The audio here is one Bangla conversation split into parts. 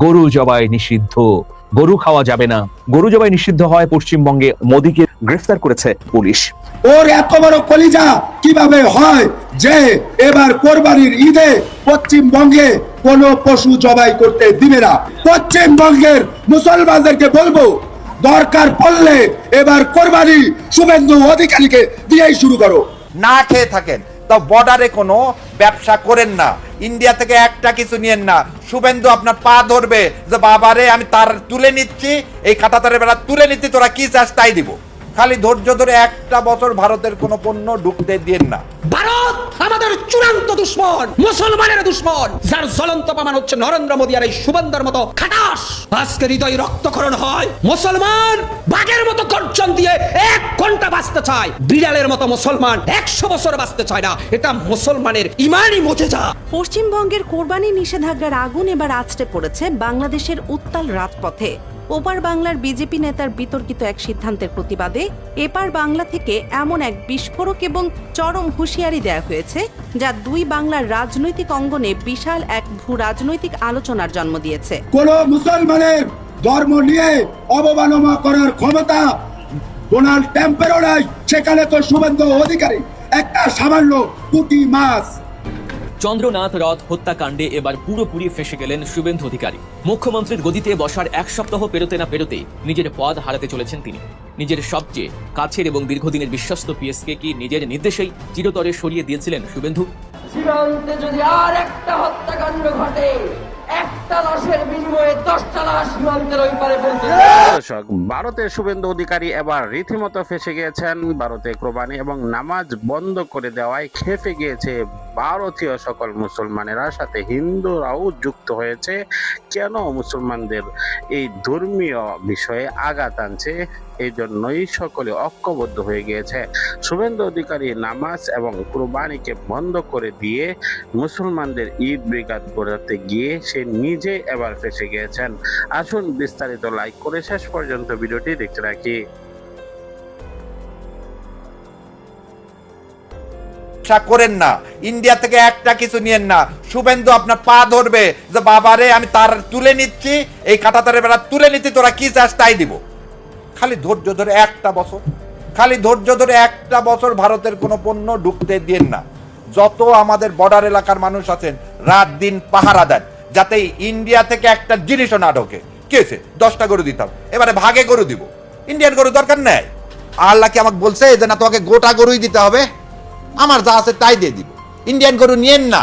গরু জবাই নিষিদ্ধ, গরু খাওয়া যাবে না। গরু জবাই নিষিদ্ধ হয় পশ্চিমবঙ্গে, মোদীকে গ্রেফতার করেছে পুলিশ। ওর এত বড় কলিজা কিভাবে হয় যে এবার কোরবানির ঈদে পশ্চিমবঙ্গে কোনো পশু জবাই করতে দিবে না? পশ্চিমবঙ্গের মুসলমানদেরকে বলবো, দরকার পড়লে এবার কোরবানি শুভেন্দু অধিকারীকে দিয়েই শুরু করো। না খেয়ে থাকেন তো বর্ডারে কোনো ব্যবসা করেন না, ইন্ডিয়া থেকে একটা কিছু নিয়েন না। শুভেন্দু আপনার পা ধরবে যে বাবারে আমি তার তুলে নিচ্ছি, এই কাঁটাতারের বেড়া তুলে নিচ্ছি, তোরা কি চাস তাই দিব। খালি ধৈর্য ধরে একটা বছর ভারতের কোনো পণ্য ঢুকতে দিন না। ভারত আমাদের চূড়ান্ত দুশ্মন, মুসলমানের দুশ্মন, যার জ্বলন্ত প্রমাণ হচ্ছে নরেন্দ্র মোদী আর এই শুভেন্দুর মতো খাটাস। আজকে হৃদয় রক্তক্ষরণ হয়, মুসলমান বাঘের মতো গর্জন দিয়ে 1 ঘন্টা বাঁচতে চায়, বিড়ালের মতো মুসলমান 100 বছর বাঁচতে চায় না। এটা মুসলমানের ইমানি মুজিজা। পশ্চিমবঙ্গের কোরবানি নিষেধাজ্ঞার আগুন এবার আঁচড়ে পড়েছে বাংলাদেশের উত্তাল রাজপথে। ওপার বাংলার বিজেপি নেতার বিতর্কিত এক সিদ্ধান্তের প্রতিবাদে এপার বাংলা থেকে এমন এক বিস্ফোরক এবং চরম হুঁশিয়ারি দেওয়া হয়েছে, যা দুই বাংলার রাজনৈতিক অঙ্গনে বিশাল এক ভূ রাজনৈতিক আলোচনার জন্ম দিয়েছে। কোন মুসলমানের ধর্ম নিয়ে অবমাননা করার ক্ষমতা ডোনাল্ড ট্রাম্পেরও নাই, সেখানে তো শুভেন্দু অধিকারী একটা সামান্য পুঁটি মাছ। চন্দ্রনাথ রথ হত্যাকাণ্ডে এবার পুরোপুরি ফেসে গেলেন শুভেন্দু অধিকারী। মুখ্যমন্ত্রীর গদিতে বসার 1 সপ্তাহ পেরোতে না পেরোতে নিজের পদ হারাতে চলেছেন তিনি। নিজের সবচেয়ে কাছের এবং দীর্ঘদিনের বিশ্বস্ত পিএসকে কি নিজের নির্দেশেই চিরতরে সরিয়ে দিয়েছিলেন শুভেন্দু? সীমান্তে যদি আর একটা হত্যাকাণ্ড ঘটে, একটা লাশের বিনিময়ে 10টা লাশ সীমান্তের ওই পারে পৌঁছে দর্শক, ভারতের শুভেন্দু অধিকারী এবার রীতিমতো ফেসে গিয়েছেন। ভারতে কোরবানি এবং নামাজ বন্ধ করে দেওয়ায় খেপে গিয়েছে ভারতীয় সকল মুসলমানেরা, সাথে হিন্দুরাও যুক্ত হয়েছে। কেন মুসলমানদের এই ধর্মীয় বিষয়ে আঘাত আনছে, এই জন্যই সকলে ঐক্যবদ্ধ হয়ে গিয়েছে। শুভেন্দু অধিকারী নামাজ এবং কোরবানিকে বন্ধ করে দিয়ে মুসলমানদের ঈদ ব্রিগাদ করাতে গিয়ে সে নিজে এবার ফেসে গিয়েছেন। আসুন বিস্তারিত লাইক করে শেষ পর্যন্ত ভিডিওটি দেখতে রাখি। করেন না, ইন্ডিয়া থেকে একটা কিছু নিয়েন না। শুভেন্দু আপনার পা ধরবে যে বাবারে আমি তার তুলে নিচ্ছি, এই কাঁটাতারের বেড়া তুলে নিচ্ছি, তোরা কি চাস তাই দিব। খালি ধৈর্য ধরে একটা বছর, খালি ধৈর্য ধরে একটা বছর ভারতের কোনো পণ্য ঢুকতে দিন না। যত আমাদের বর্ডার এলাকার মানুষ আছেন রাত দিন পাহারা দেন যাতে ইন্ডিয়া থেকে একটা জিনিসও না ঢোকে। কি হয়েছে, 10টা গরু দিতাম, এবারে ভাগে গরু দিব। ইন্ডিয়ান গরু দরকার নেই। আল্লাহ কি আমাকে বলছে যে না তোমাকে গোটা গরুই দিতে হবে? আমার যা আছে তাই দিয়ে দিব। ইন্ডিয়ান গরু নিয়েন না।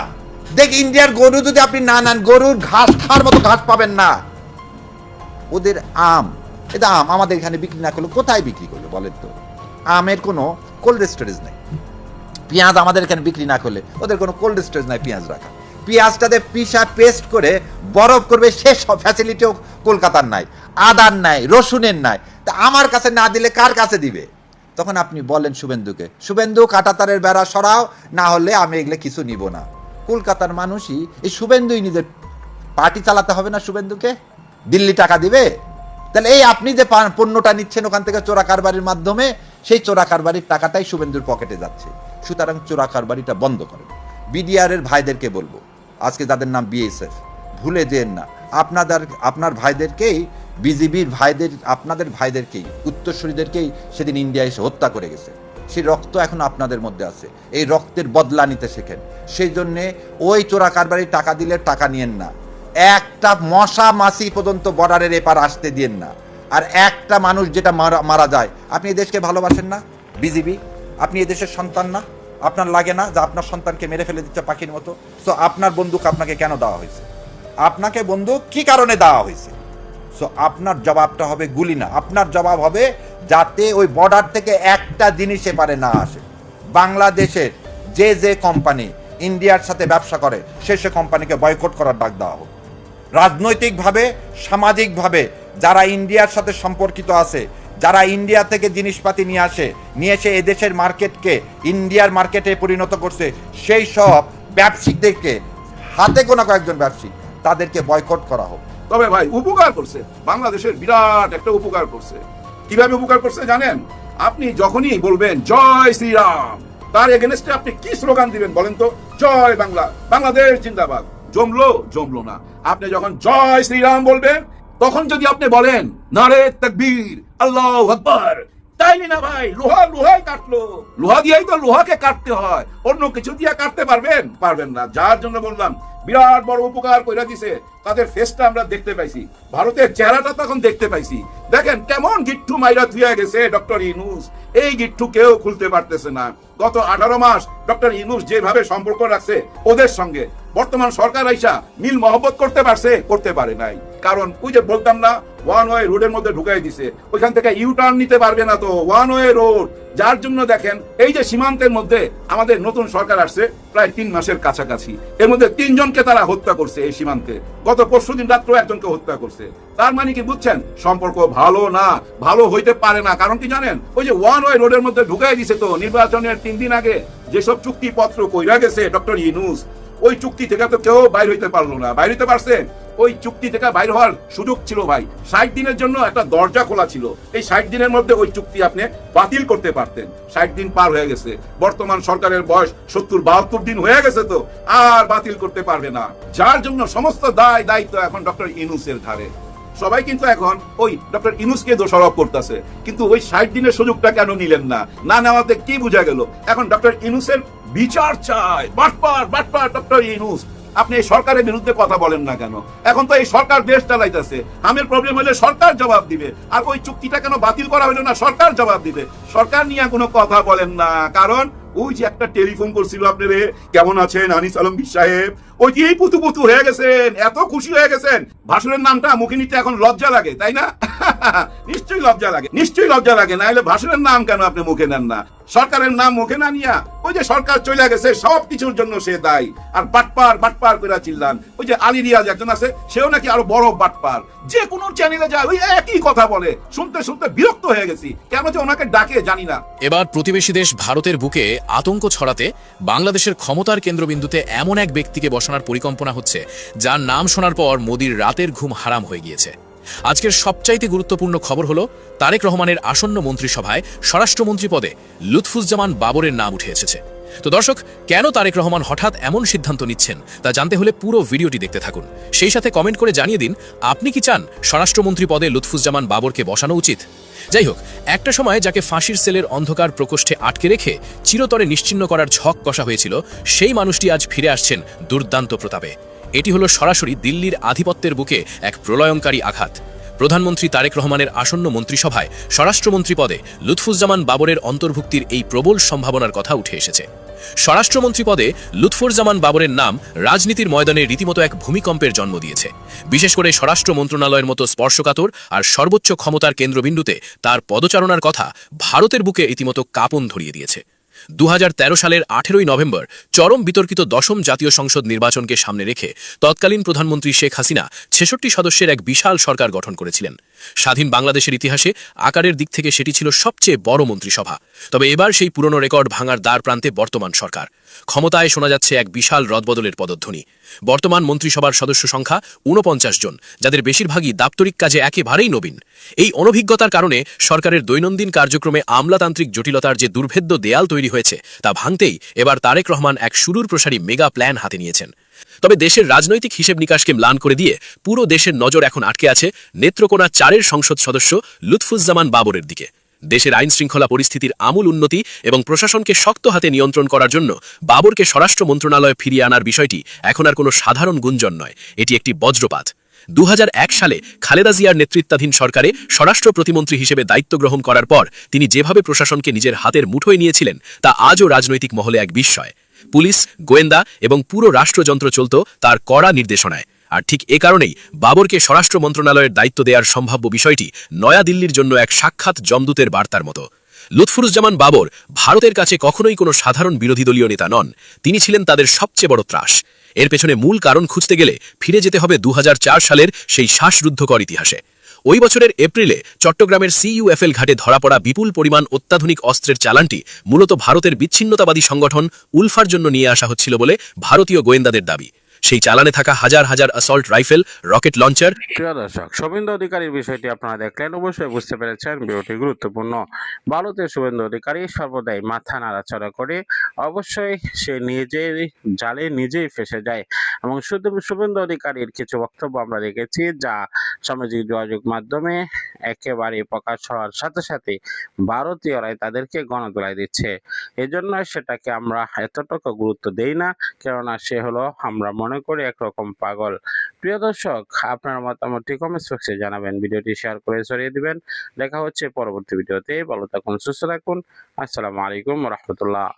দেখ, ইন্ডিয়ার গরু যদি আপনি না নেন, গরুর ঘাস খাওয়ার মতো ঘাস পাবেন না। ওদের আম, এটা আম আমাদের এখানে বিক্রি না করলে কোথায় বিক্রি করবে বলেন তো? আমের কোনো কোল্ড স্টোরেজ নেই। পেঁয়াজ আমাদের এখানে বিক্রি না করলে ওদের কোনো কোল্ড স্টোরেজ নাই পেঁয়াজ রাখা। পেঁয়াজটাতে পিসা পেস্ট করে বরফ করবে, সে সব ফ্যাসিলিটিও কলকাতার নাই, আদার নাই, রসুনের নাই। তা আমার কাছে না দিলে কার কাছে দিবে? তখন আপনি বলেন শুভেন্দুকে, শুভেন্দু কাঁটাতারের বেড়া সরাও, না হলে আমি এগুলো কিছু নিব না। কলকাতার মানুষই এই শুভেন্দুই নিজের পার্টি চালাতে হবে না শুভেন্দুকে? দিল্লি টাকা দিবে? তাহলে এই আপনি যে পণ্যটা নিচ্ছেন ওখান থেকে চোরা কারবারির মাধ্যমে, সেই চোরা কারবারির টাকাটাই শুভেন্দুর পকেটে যাচ্ছে। সুতরাং চোরা কারবারিটা বন্ধ করেন। বিডিআর এর ভাইদেরকে বলবো, আজকে যাদের নাম বিএসএফ, ভুলে যেন না আপনার ভাইদেরকেই, বিজিবির ভাইদের, আপনাদের ভাইদেরকেই, উত্তরসূরিদেরকেই সেদিন ইন্ডিয়া এসে হত্যা করে গেছে। সেই রক্ত এখন আপনাদের মধ্যে আছে। এই রক্তের বদলা নিতে শেখেন। সেই জন্যে ওই চোরা কারবারির টাকা দিলে টাকা নিয়েন না। একটা মশা মাছি পর্যন্ত বর্ডারের এপার আসতে দিয়েন না। আর একটা মানুষ যেটা মারা যায়, আপনি এই দেশকে ভালোবাসেন না? বিজিবি, আপনি এই দেশের সন্তান না? আপনার লাগে না যে আপনার সন্তানকে মেরে ফেলে দিচ্ছে পাখির মতো? সো আপনার বন্দুক আপনাকে কেন দেওয়া হয়েছে? আপনাকে বন্দুক কি কারণে দেওয়া হয়েছে? সো আপনার জবাবটা হবে গুলি না, আপনার জবাব হবে যাতে ওই বর্ডার থেকে একটা জিনিস এপারে না আসে। বাংলাদেশের যে কোম্পানি ইন্ডিয়ার সাথে ব্যবসা করে সে কোম্পানিকে বয়কট করার ডাক দেওয়া হোক। রাজনৈতিকভাবে, সামাজিকভাবে যারা ইন্ডিয়ার সাথে সম্পর্কিত আছে, যারা ইন্ডিয়া থেকে জিনিসপাতি নিয়ে এসে এদেশের মার্কেটকে ইন্ডিয়ার মার্কেটে পরিণত করছে, সেই সব ব্যবসায়িকদেরকে, হাতে গোনা কয়েকজন ব্যবসায়িক, তাদেরকে বয়কট করা হোক। তবে ভাই উপকার করছে, বাংলাদেশের বিরাট একটা উপকার করছে। কিভাবে উপকার করছে জানেন? আপনি যখনই বলবেন জয় শ্রীরাম, তার এগেনস্টে আপনি কি স্লোগান দিবেন বলেন তো? জয় বাংলা, বাংলাদেশ জিন্দাবাদ। জমলো না। আপনি যখন জয় শ্রীরাম বলবেন, তখন যদি আপনি বলেন নারে তাকবীর আল্লাহু আকবার, তাইলে না ভাই লোহাই কাটলো। লোহা দিয়েই তো লোহাকে কাটতে হয়, অন্য কিছু দিয়ে কাটতে পারবেন না। যার জন্য বললাম বিরাট বড় উপকার কইরা দিছে, তাদের ফেসটা আমরা দেখতে পাইছি, ভারতের চেহারাটা তখন দেখতে পাইছি। দেখেন কেমন গিট্টু মাইরা থুয়ে গেছে ডক্টর ইউনূস, এই গিট্টু কেউ খুলতে পারতেছে না। গত 18 মাস ডক্টর ইউনূস যেভাবে সম্পর্ক রাখছে ওদের সঙ্গে, বর্তমান সরকার আইসা মিল মহব্বত করতে পারে নাই। কারণ ওই যে বলতাম না, ওয়ান ওয়ে রোডের মধ্যে ঢুকাই দিছে, ওইখান থেকে ইউ টার্ন নিতে পারবে না, তো ওয়ান ওয়ে রোড। যার জন্য দেখেন এই যে সীমান্তের মধ্যে আমাদের নতুন সরকার আসছে প্রায় 3 মাসের কাছাকাছি, এর মধ্যে 3 জনকে তারা হত্যা করছে এই সীমান্তে। গত পরশুদিন রাত্রে একজনকে হত্যা করছে। তার মানে কি বুঝছেন, সম্পর্ক ভালো না, ভালো হইতে পারে না। কারণ কি জানেন, ওই যে ওয়ান ওয়ে রোডের মধ্যে ঢুকাই দিছে, তো নির্বাচনের 3 দিন আগে যেসব চুক্তিপত্র কইরা গেছে ডক্টর ইউনূস, ওই চুক্তি থেকে তো কেউ বাইর হইতে পারলো না। বাইর হইতে পারছে? ওই চুক্তি থেকে বাইর হওয়ার সুযোগ ছিল ভাই, 60 দিনের জন্য একটা দরজা খোলা ছিল। এই 60 দিনের মধ্যে ওই চুক্তি আপনি বাতিল করতে পারতেন। 60 দিন পার হয়ে গেছে, বর্তমান সরকারের বয়স 70-72 দিন হয়ে গেছে, তো আর বাতিল করতে পারবে না। যার জন্য সমস্ত দায়িত্ব এখন ডক্টর ইউনূসের ঘাড়ে। সবাই কিন্তু এখন ওই ডক্টর ইউনূসকে দোষারোপ করতেছে, কিন্তু ওই 60 দিনের সুযোগটা কেন নিলেন না নেওয়াতে কি বোঝা গেল? এখন ডক্টর ইউনূসের বিচার চায়। বাটপার ডক্টর ইউনূস, আপনি এই সরকারের বিরুদ্ধে কথা বলেন না কেন? এখন তো এই সরকার দেশ চালাইতেছে, আমের প্রবলেম হলে সরকার জবাব দিবে। আর ওই চুক্তিটা কেন বাতিল করা হলো না, সরকার জবাব দিবে। সরকার নিয়ে কোনো কথা বলেন না, কারণ ওই যে একটা টেলিফোন করছিল আপনারে, কেমন আছেন আনিস আলমগীর সাহেব, ওই যে পুতু হয়ে গেছেন, এত খুশি হয়ে গেছেন। ভাসুরের নামটা মুখে নিতে এখন লজ্জা লাগে, তাই না? নিশ্চয়ই লজ্জা লাগে, না হলে ভাসুরের নাম কেন আপনি মুখে নেন না? সরকারের নাম মুখে না নিয়া ওই যে সরকার চলে গেছে, সব কিছুর জন্য সে দায়ী। আর বাটপার করে চিল্লান। ওই যে আলী রিয়াজ একজন আছে, সেও নাকি আরো বড় বাটপার, যে কোনো চ্যানেলে যায় ওই একই কথা বলে। শুনতে বিরক্ত হয়ে গেছি, কেন যে ওনাকে ডাকে জানি না। এবার প্রতিবেশী দেশ ভারতের বুকে আতঙ্ক ছড়াতে বাংলাদেশের ক্ষমতার কেন্দ্রবিন্দুতে এমন এক ব্যক্তিকে বসানোর পরিকল্পনা হচ্ছে, যার নাম শোনার পর মোদির রাতের ঘুম হারাম হয়ে গিয়েছে। আজকের সবচাইতে গুরুত্বপূর্ণ খবর হলো, তারেক রহমানের আসন্ন মন্ত্রিসভায় স্বরাষ্ট্রমন্ত্রী পদে লুৎফুজ্জামান বাবরের নাম উঠে এসেছে। তো দর্শক, কেন তারেক রহমান হঠাৎ এমন সিদ্ধান্ত নিচ্ছেন তা জানতে হলে পুরো ভিডিওটি দেখতে থাকুন। সেই সাথে কমেন্ট করে জানিয়ে দিন, আপনি কি চান স্বরাষ্ট্রমন্ত্রী পদে লুৎফুজ্জামান বাবরকে বসানো উচিত? যাই হোক, একটা সময় যাকে ফাঁসির সেলের অন্ধকার প্রকোষ্ঠে আটকে রেখে চিরতরে নিশ্চিহ্ন করার ঝক কষা হয়েছিল, সেই মানুষটি আজ ফিরে আসছেন দুর্দান্ত প্রতাপে। এটি হলো সরাসরি দিল্লির আধিপত্যের বুকে এক প্রলয়ঙ্কারী আঘাত। প্রধানমন্ত্রী তারেক রহমানের আসন্ন মন্ত্রিসভায় স্বরাষ্ট্রমন্ত্রী পদে লুৎফুজ্জামান বাবরের অন্তর্ভুক্তির এই প্রবল সম্ভাবনার কথা উঠে এসেছে। স্বরাষ্ট্রমন্ত্রী পদে লুৎফুজ্জামান বাবরের নাম রাজনীতির ময়দানে রীতিমতো এক ভূমিকম্পের জন্ম দিয়েছে। বিশেষ করে স্বরাষ্ট্র মন্ত্রণালয়ের মতো স্পর্শকাতর আর সর্বোচ্চ ক্ষমতার কেন্দ্রবিন্দুতে তার পদচারণার কথা ভারতের বুকে রীতিমতো কাঁপন ধরিয়ে দিয়েছে। 2013 সালের 18 নভেম্বর চরম বিতর্কিত 10ম জাতীয় সংসদ নির্বাচনকে সামনে রেখে তৎকালীন প্রধানমন্ত্রী শেখ হাসিনা 66 সদস্যের এক বিশাল সরকার গঠন করেছিলেন। স্বাধীন বাংলাদেশের ইতিহাসে আকারের দিক থেকে সেটি ছিল সবচেয়ে বড় মন্ত্রিসভা। তবে এবার সেই পুরনো রেকর্ড ভাঙার দ্বার প্রান্তে বর্তমান সরকার। ক্ষমতায় শোনা যাচ্ছে এক বিশাল রদবদলের পদধ্বনি। বর্তমান মন্ত্রিসভার সদস্য সংখ্যা 49 জন, যাদের বেশিরভাগই দাপ্তরিক কাজে একেবারেই নবীন। এই অনভিজ্ঞতার কারণে সরকারের দৈনন্দিন কার্যক্রমে আমলাতান্ত্রিক জটিলতার যে দুর্ভেদ্য দেয়াল তৈরি হয়েছে তা ভাঙতেই এবার তারেক রহমান এক সুদূর প্রসারী মেগা প্ল্যান হাতে নিয়েছেন। তবে দেশের রাজনৈতিক হিসেব নিকাশকে ম্লান করে দিয়ে পুরো দেশের নজর এখন আটকে আছে নেত্রকোনা 4-এর সংসদ সদস্য লুৎফুজ্জামান বাবরের দিকে। দেশের আইন শৃঙ্খলা পরিস্থিতির আমূল উন্নতি এবং প্রশাসনকে শক্ত হাতে নিয়ন্ত্রণ করার জন্য বাবরকে স্বরাষ্ট্র মন্ত্রণালয়ে ফিরিয়ে আনার বিষয়টি এখন আর কোনো সাধারণ গুঞ্জন নয়, এটি একটি বজ্রপাত। 2001 সালে খালেদা জিয়ার নেতৃত্বাধীন সরকারে স্বরাষ্ট্র প্রতিমন্ত্রী হিসেবে দায়িত্ব গ্রহণ করার পর তিনি যেভাবে প্রশাসনকে নিজের হাতের মুঠোয় নিয়েছিলেন তা আজও রাজনৈতিক মহলে এক বিস্ময়। পুলিশ, গোয়েন্দা এবং পুরো রাষ্ট্রযন্ত্র চলত তার কড়া নির্দেশনায়। আর ঠিক এ কারণেই বাবরকে স্বরাষ্ট্র মন্ত্রণালয়ের দায়িত্ব দেওয়ার সম্ভাব্য বিষয়টি নয়াদিল্লির জন্য এক সাক্ষাৎ যমদূতের বার্তার মতো। লুৎফুজ্জামান বাবর ভারতের কাছে কখনোই কোনো সাধারণ বিরোধী দলীয় নেতা নন, তিনি ছিলেন তাদের সবচেয়ে বড় ত্রাস। এর পেছনে মূল কারণ খুঁজতে গেলে ফিরে যেতে হবে 2004 সালের সেই শ্বাসরুদ্ধকর ইতিহাসে। ওই বছরের এপ্রিলে চট্টগ্রামের CUFL ঘাটে ধরা পড়া বিপুল পরিমাণ অত্যাধুনিক অস্ত্রের চালানটি মূলত ভারতের বিচ্ছিন্নতাবাদী সংগঠন উলফার জন্য নিয়ে আসা হচ্ছিল বলে ভারতীয় গোয়েন্দাদের দাবি। সেই চালানে থাকা হাজার হাজার অ্যাসল্ট রাইফেল, রকেট লঞ্চার। প্রিয় দর্শক, শুভেন্দু অধিকারীর বিষয়টি আপনারা দেখলেন, অবশ্যই বুঝতে পেরেছেন ভিডিওটি গুরুত্বপূর্ণ। ভারতের শুভেন্দু অধিকারী সর্বদাই মাথা নাড়াচাড়া করে, অবশ্যই সে নিজের জালে নিজেই ফেসে যায়। এবং শুধু শুভেন্দু অধিকারীর কিছু বক্তব্য আমরা দেখেছি যা সামাজিক যোগাযোগ মাধ্যমে একেবারে প্রকাশ হওয়ার সাথে সাথে ভারতীয়রাই তাদেরকে গণদোলাই দিচ্ছে। এজন্য সেটাকে আমরা এতটুকু গুরুত্ব দেই না, কেননা সে হলো, আমরা মনে করি, একরকম পাগল। প্রিয় দর্শক, আপনার মতামতটি কমেন্ট বক্সে জানাবেন, ভিডিওটি শেয়ার করে ছড়িয়ে দিবেন। দেখা হচ্ছে পরবর্তী ভিডিওতে। ভালো থাকুন, সুস্থ থাকুন। আসসালামু আলাইকুম ওয়া রাহমাতুল্লাহ।